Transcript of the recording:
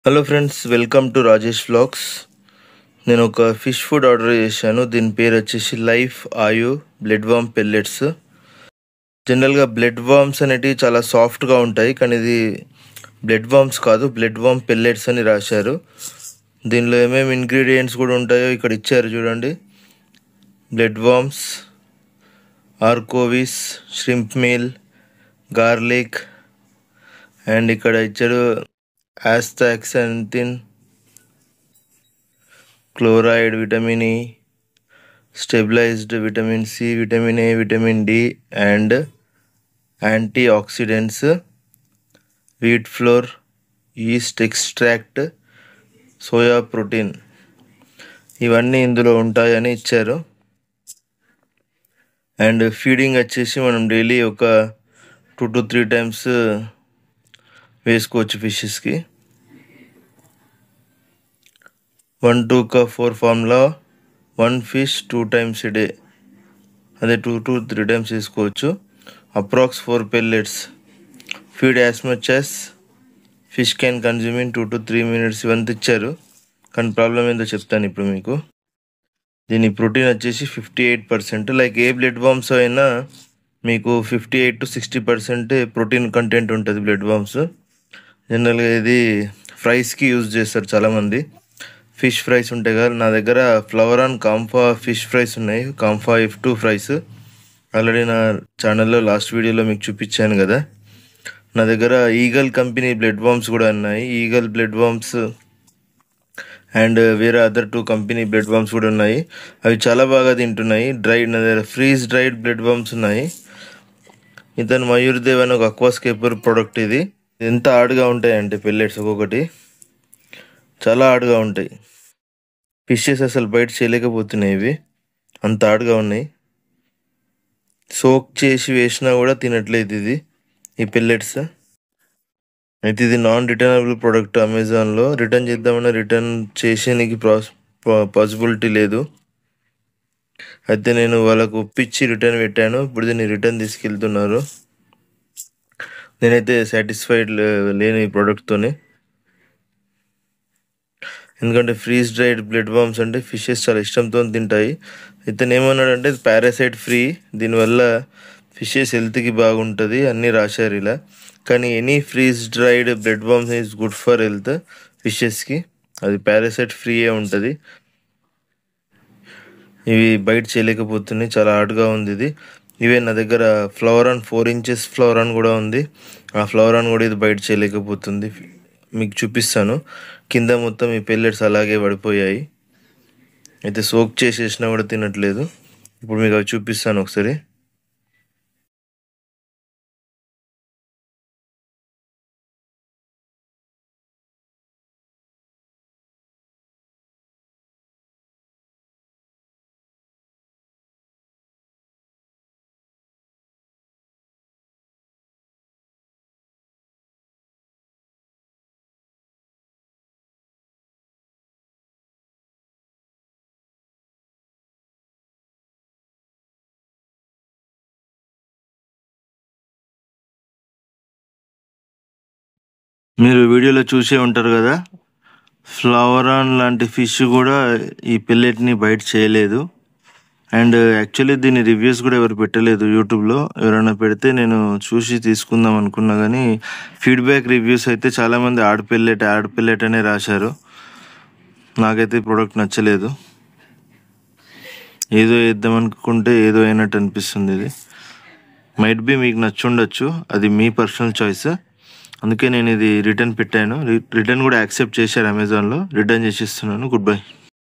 Hello friends, welcome to Rajesh vlogs. నేను ఒక fish food order చేశాను. దీని పేరు వచ్చేసి లైఫ్ ఆయు బ్లడ్ వామ్ పెల్లెట్స్. జనరల్గా బ్లడ్ వామ్స్ అనేటివి చాలా సాఫ్ట్గా ఉంటాయి, కానీ ఇది బ్లడ్ వామ్స్ కాదు, బ్లడ్ వామ్ పెల్లెట్స్ అని రాశారు. దీనిలో ఏమేమి ఇంగ్రీడియంట్స్ కూడా ఉంటాయో ఇక్కడ ఇచ్చారు చూడండి. బ్లడ్ వామ్స్, ఆర్కోవిస్, ష్రింప్ మీల్, గార్లిక్, అండ్ ఇక్కడ ఇచ్చారు ఆస్తాక్సాంథిన్, chloride, vitamin E, stabilized vitamin C, vitamin A, vitamin D, and antioxidants, wheat flour, yeast extract, soya protein. ఇవన్నీ ఇందులో ఉంటాయని ఇచ్చారు. అండ్ ఫీడింగ్ వచ్చేసి మనం డైలీ ఒక 2 to 3 times వేసుకోవచ్చు ఫిషెస్కి. 1:4 formula, 1 fish 2 times a day, అదే 2 to 3 times వేసుకోవచ్చు. Approx 4 pellets. Feed as much as fish can consume in 2 to 3 minutes. ఇవంతా ఇచ్చారు, కానీ ప్రాబ్లం ఏందో చెప్తాను ఇప్పుడు మీకు. దీని ప్రోటీన్ వచ్చేసి 58%. లైక్ ఏ బ్లడ్ వామ్స్ అయినా మీకు 58 to 60% ప్రోటీన్ కంటెంట్ ఉంటుంది బ్లడ్ వామ్స్. జనరల్గా ఇది ఫ్రైస్కి యూజ్ చేస్తారు చాలామంది. ఫిష్ ఫ్రైస్ ఉంటాయి కదా, నా దగ్గర ఫ్లవరాన్ కాంఫా ఫిష్ ఫ్రైస్ ఉన్నాయి, కాంఫా F2 ఫ్రైస్. ఆల్రెడీ నా ఛానల్లో లాస్ట్ వీడియోలో మీకు చూపించాను కదా. నా దగ్గర ఈగల్ కంపెనీ బ్లడ్ వామ్స్ కూడా ఉన్నాయి. ఈగల్ బ్లడ్ వామ్స్ అండ్ వేరే అదర్ 2 కంపెనీ బ్లడ్ వామ్స్ కూడా ఉన్నాయి. అవి చాలా బాగా తింటున్నాయి. నా దగ్గర ఫ్రీజ్ డ్రైడ్ బ్లడ్ వామ్స్ ఉన్నాయి. ఇతను మయూర్దేవ్ అని ఒక అక్వాస్కేపర్ ప్రోడక్ట్. ఇది ఎంత హార్డ్గా ఉంటాయంటే పెల్లెట్స్ ఒక్కొక్కటి చాలా హార్డ్గా ఉంటాయి. ఫిషెస్ అసలు బయట చేయలేకపోతున్నాయి, ఇవి అంత హార్డ్గా ఉన్నాయి. సోక్ చేసి వేసినా కూడా తినట్లేదు ఇది, ఈ పెల్లెట్స్. అయితే ఇది నాన్ రిటర్నబుల్ ప్రోడక్ట్. అమెజాన్లో రిటర్న్ చేద్దామన్నా రిటర్న్ చేసేందుకు పాసిబిలిటీ లేదు. అయితే నేను వాళ్ళకు ఒప్పించి రిటర్న్ పెట్టాను. ఇప్పుడు దీన్ని రిటర్న్ తీసుకెళ్తున్నారు. నేనైతే సాటిస్ఫైడ్ లేను ఈ ప్రోడక్ట్తోని. ఎందుకంటే ఫ్రీజ్ డ్రైడ్ బ్లడ్ వామ్స్ అంటే ఫిషెస్ చాలా ఇష్టంతో తింటాయి. ఇతను ఏమన్నాడంటే ఇది పారాసైట్ ఫ్రీ, దీనివల్ల ఫిషెస్ హెల్త్కి బాగుంటుంది అన్నీ రాశారు ఇలా. కానీ any freeze dried blood worms is good for health ఫిషెస్కి. అది పారాసైట్ ఫ్రీయే ఉంటుంది. ఇవి బయట చేయలేకపోతున్నాయి, చాలా హార్డ్గా ఉంది ఇది. ఇవే నా దగ్గర ఫ్లవరాన్ 4 inches ఫ్లవరాన్ కూడా ఉంది. ఆ ఫ్లవరాన్ కూడా ఇది బయట చేయలేకపోతుంది. మీకు చూపిస్తాను. కింద మొత్తం ఈ పెల్లెట్స్ అలాగే పడిపోయాయి. అయితే సోక్ చేసేసినా కూడా తినట్లేదు. ఇప్పుడు మీకు అవి చూపిస్తాను ఒకసారి. మీరు వీడియోలో చూసే ఉంటారు కదా, ఫ్లవరాన్ లాంటి ఫిష్ కూడా ఈ పెల్లెట్ని బయట చేయలేదు. అండ్ యాక్చువల్లీ దీని రివ్యూస్ కూడా ఎవరు పెట్టలేదు యూట్యూబ్లో. ఎవరైనా పెడితే నేను చూసి తీసుకుందాం అనుకున్నా, కానీ ఫీడ్బ్యాక్ రివ్యూస్ అయితే చాలామంది ఆడ్ పెల్లెట్ అనే రాశారు. నాకైతే ఈ ప్రోడక్ట్ నచ్చలేదు. ఏదో వేద్దాం అనుకుంటే ఏదో అయినట్టు అనిపిస్తుంది. ఇది మైట్ బి మీకు నచ్చుండొచ్చు, అది మీ పర్సనల్ చాయిస్. అందుకే నేను ఇది రిటర్న్ పెట్టాను. రిటర్న్ కూడా యాక్సెప్ట్ చేశారు అమెజాన్లో. రిటర్న్ చేసిస్తున్నాను. Good bye.